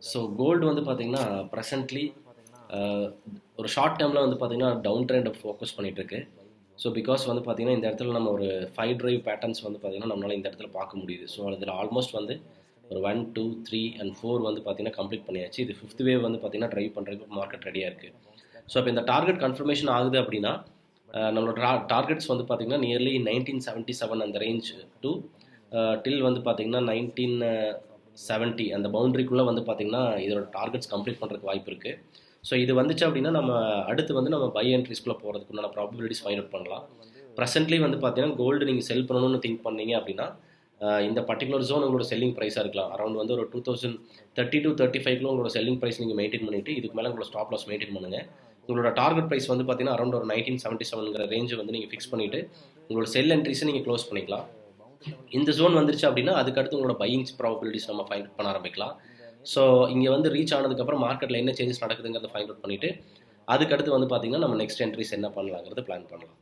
So gold வந்து பார்த்தீங்கன்னா presently ஒரு ஷார்ட் டேர்மில் வந்து பார்த்தீங்கன்னா டவுன் ட்ரெண்டை ஃபோக்கஸ் பண்ணிட்டு இருக்கு. ஸோ பிகாஸ் வந்து பார்த்தீங்கன்னா இந்த இடத்துல நம்ம ஒரு 5 டிரைவ் பேட்டர்ன்ஸ் வந்து பார்த்தீங்கன்னா நம்மளால் இந்த இடத்துல பார்க்க முடியுது. ஸோ அதில் ஆல்மோஸ்ட் வந்து ஒரு 1, 2, 3 அண்ட் 4 வந்து பார்த்தீங்கன்னா கம்ப்ளீட் பண்ணியாச்சு. இது 5th வேவ் வந்து பார்த்தீங்கன்னா ட்ரைவ் பண்ணுறதுக்கு மார்க்கெட் ரெடியாக இருக்குது. ஸோ இப்போ இந்த டார்கெட் கன்ஃபர்மேஷன் ஆகுது அப்படின்னா நம்மளோட டார்கெட்ஸ் வந்து பார்த்தீங்கன்னா நியர்லி 1977 அந்த ரேஞ்ச் டு டில் வந்து பார்த்தீங்கன்னா 1970 அந்த பவுண்டரிக்குள்ளே வந்து பார்த்தீங்கன்னா இதோட டார்கெட்ஸ் கம்ப்ளீட் பண்ணுறதுக்கு வாய்ப்பு இருக்குது. ஸோ இது வந்துச்சு அப்படின்னா நம்ம அடுத்து வந்து நம்ம பை என்ட்ரிஸ்குள்ளே போகிறதுக்கு உண்டான ப்ராபபிலிட்டிஸ் ஃபைண்ட் அவுட் பண்ணலாம். ப்ரெசென்ட்லி வந்து பார்த்தீங்கன்னா கோல்டு நீங்கள் செல் பண்ணணும்னு திங்க் பண்ணீங்க அப்படின்னா இந்த பர்டிகுலர் ஜோன் உங்களோட செல்லிங் ப்ரைஸாக இருக்கலாம். அரௌண்ட் வந்து ஒரு 2030 to 35 உங்களோட செல்லிங் ப்ரைஸ் நீங்கள் மெயின்டைன் பண்ணிவிட்டு இதுக்கு மேலே உங்களோட ஸ்டாப் லாஸ் மெயின்டைன் பண்ணுங்கள். உங்களோட டார்கெட் ப்ரைஸ் வந்து பார்த்தீங்கன்னா அரௌண்ட் ஒரு 1977 ரேஞ்சு வந்து நீங்கள் ஃபிக்ஸ் பண்ணிவிட்டு உங்களோட செல் என்ட்ரிஸை நீங்கள் க்ளோஸ் பண்ணிக்கலாம். இந்த ஜோன் வந்துருச்சு அப்படின்னா அதுக்கடுத்து உங்களோட பையிங்ஸ் ப்ராபபிலிட்டிஸ் நம்ம ஃபைண்ட் அவுட் பண்ண ஆரம்பிக்கலாம். ஸோ இங்கே வந்து ரீச் ஆனதுக்கப்புறம் மார்க்கெட்டில் என்ன சேஞ்சஸ் நடக்குதுங்கிறத ஃபைண்ட் அவுட் பண்ணிவிட்டு அதுக்கடுத்து வந்து பார்த்தீங்கன்னா நம்ம நெக்ஸ்ட் என்ட்ரிஸ் என்ன பண்ணலாங்கிறது பிளான் பண்ணலாம்.